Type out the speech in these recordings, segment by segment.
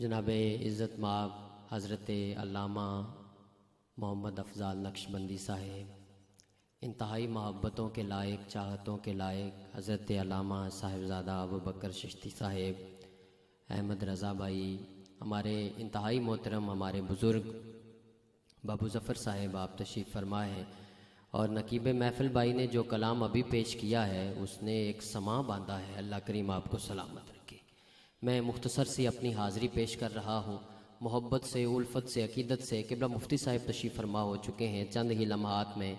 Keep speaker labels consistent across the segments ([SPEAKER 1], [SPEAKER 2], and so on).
[SPEAKER 1] جناب عزت مآب حضرت علامہ محمد افضال نقشبندی صاحب، انتہائی محبتوں کے لائق، چاہتوں کے لائق حضرت علامہ صاحبزادہ ابوبکر چشتی صاحب، احمد رضا بھائی، ہمارے انتہائی محترم ہمارے بزرگ بابو ظفر صاحب، آپ تشریف فرما ہے، اور نقیب محفل بھائی نے جو کلام ابھی پیش کیا ہے اس نے ایک سماع باندھا ہے، اللہ کریم آپ کو سلامت رکھے۔ میں مختصر سی اپنی حاضری پیش کر رہا ہوں، محبت سے، الفت سے، عقیدت سے۔ قبلہ مفتی صاحب تشریف فرما ہو چکے ہیں، چند ہی لمحات میں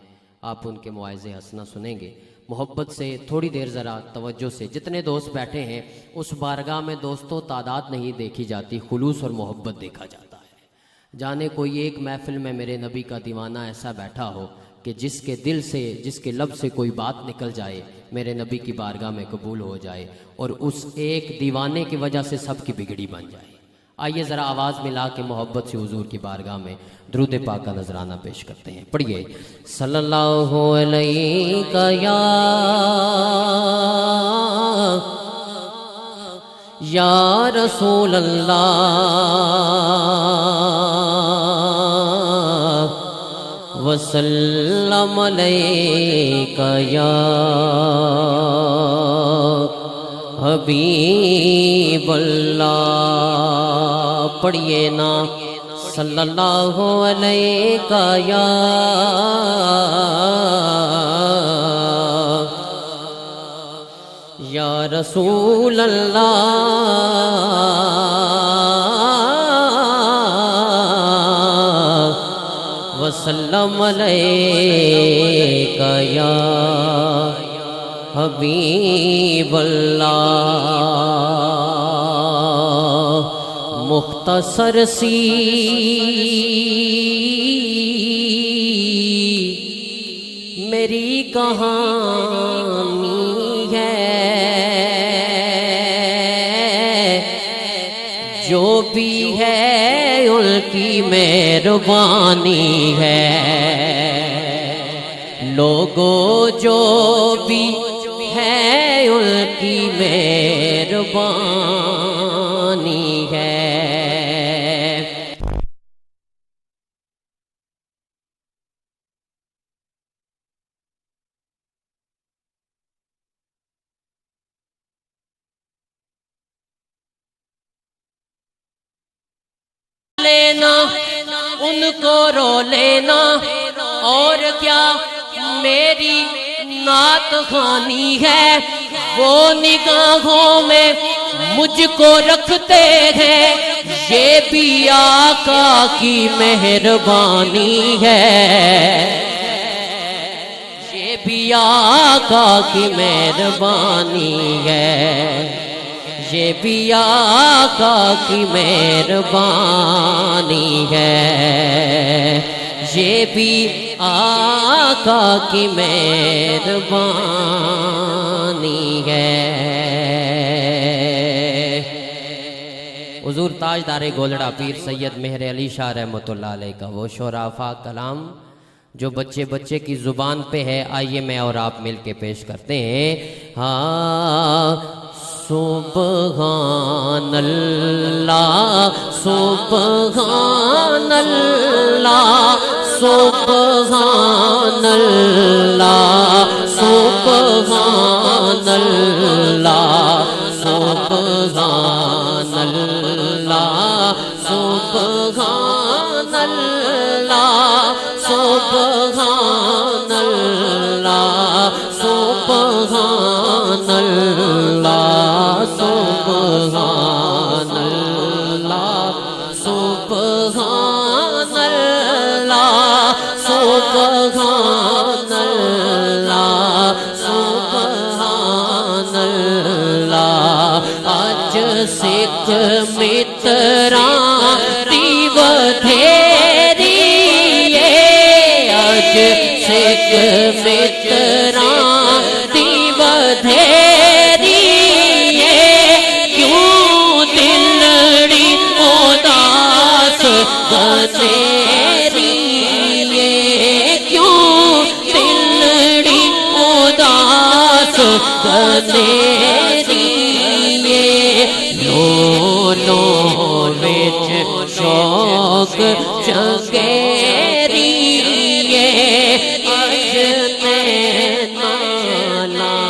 [SPEAKER 1] آپ ان کے مواعظ حسنہ سنیں گے۔ محبت سے تھوڑی دیر ذرا توجہ سے، جتنے دوست بیٹھے ہیں اس بارگاہ میں دوستوں تعداد نہیں دیکھی جاتی، خلوص اور محبت دیکھا جاتا ہے۔ جانے کوئی ایک محفل میں میرے نبی کا دیوانہ ایسا بیٹھا ہو کہ جس کے دل سے، جس کے لب سے کوئی بات نکل جائے میرے نبی کی بارگاہ میں قبول ہو جائے، اور اس ایک دیوانے کی وجہ سے سب کی بگڑی بن جائے۔ آئیے ذرا آواز ملا کے محبت سے حضور کی بارگاہ میں درود پاک کا نذرانہ پیش کرتے ہیں۔ پڑھیے صلی اللہ علیہ یا رسول اللہ وسلم علیک یا حبیب اللہ۔ پڑھیے نا صلی اللہ علیہ یا رسول اللہ وسلم علیک یا حبیب اللہ۔ مختصر سی میری کہانی ہے، جو بھی ہے ان کی مہربانی ہے۔ لوگوں جو بھی ہے ان کی مہربانی ہے۔ لینا ان کو رو لینا، اور کیا میری نعت خوانی ہے، وہ نگاہوں میں مجھ کو رکھتے ہیں، یہ بھی آقا کی مہربانی ہے، یہ بھی آقا کی مہربانی ہے، یہ بھی آقا کی مہربانی ہے، یہ بھی آقا کی مہربانی ہے۔ حضور تاجدار گولڑا پیر سید مہر علی شاہ رحمۃ اللہ علیہ کا وہ شعراء کلام جو بچے بچے کی زبان پہ ہے، آئیے میں اور آپ مل کے پیش کرتے ہیں۔ ہاں سبحان اللہ سبحان اللہ سبحان اللہ سبحان اللہ سبحان اللہ سبحان اللہ سبحان اللہ سبحان اللہ سبحان اللہ سبحان اللہ سبحان اللہ سبحان اللہ۔ آج سکھ متراں دی ودھیری آج سکھ متراں دی ودھیری کیوں دلڑی اداس گزیری کیوں دلڑی اداس گزیری لو لو وچ شوق چنگیریے اج میں نالیاں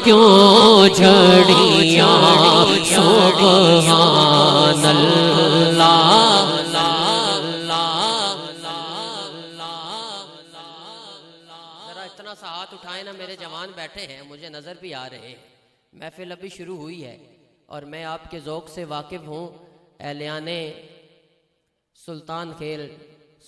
[SPEAKER 1] کیوں جھڑیاں سبحان اللہ اتنا سا ہاتھ اٹھائے نا میرے جوان بیٹھے ہیں مجھے نظر بھی آ رہے ہیں محفل ابھی شروع ہوئی ہے اور میں آپ کے ذوق سے واقف ہوں اہلیان سلطان کھیل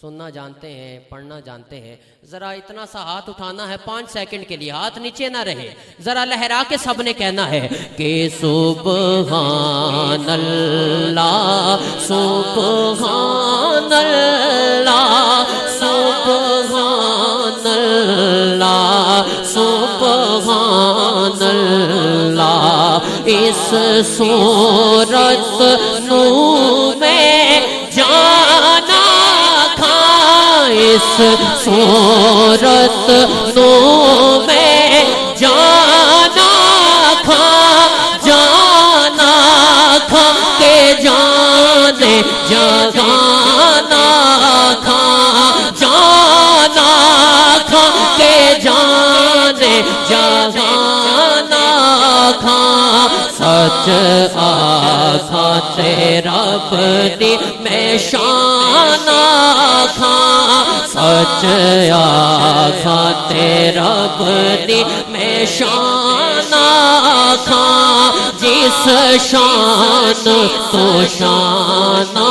[SPEAKER 1] سننا جانتے ہیں پڑھنا جانتے ہیں ذرا اتنا سا ہاتھ اٹھانا ہے 5 سیکنڈ کے لیے ہاتھ نیچے نہ رہے ذرا لہرا کے سب نے کہنا ہے کہ سبحان اللہ سبحان اللہ سبحان اللہ سبحان اللہ اس صورت نو میں جانا کھا اس صورت نو میں جانا کھا جانا کھا کے جانے جگانا کھا جانا کھا کے جانے جگانا کھا سچ آسا تیرا بنی میں شان آخا سچ آسا تیرا بنی میں شان آخا جس شان تو شانہ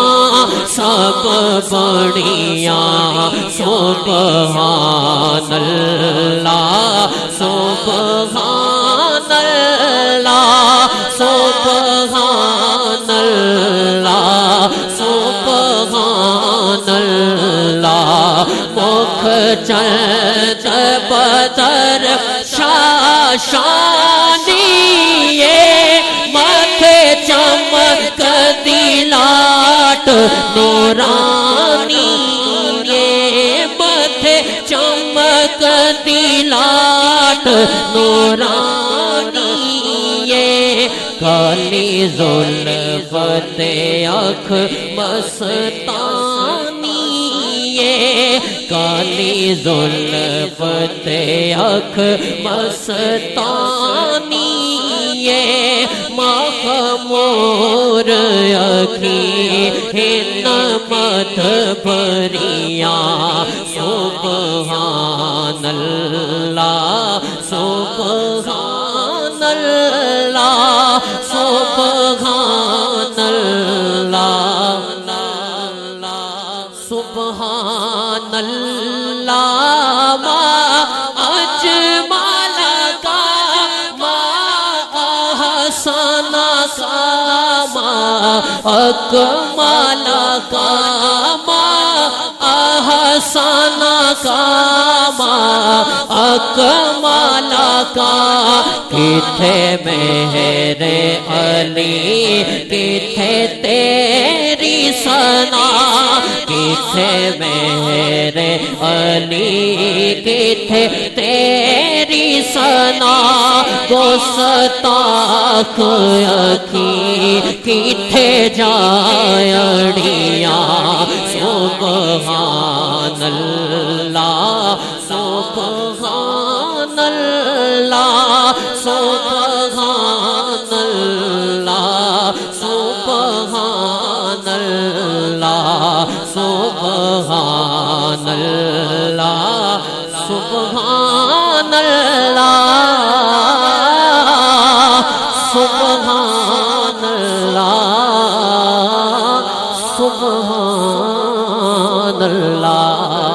[SPEAKER 1] سب بڑیاں سبحان اللہ سبحان اللہ سبحان اللہ سبحان اللہ مکھ چند بدر شاشانیے ماتھے چمک دیلاٹ نورانی ماتھے چمک دیلاٹ نورانی کالی زلفت اکھ مستانی کالی زلفت اکھ مستانی مخمور اکھی ہن مت بھریاں سبحان اللہ سبحان اللہ سبحان اللہ سبحان اللہ ما اجمل کا ما احسن کا ما اکمل کا ما احسن کا ما اکمل کا کتھے مہر علی کتھے تیری ثنا کتھے مہر علی کتھے تیری ثنا گستاخ اکھی کتھے جایڑیاں سبحان اللہ سبحان اللہ سبحان اللہ سبحان اللہ سبحان اللہ سبحان اللہ سبحان اللہ سبحان اللہ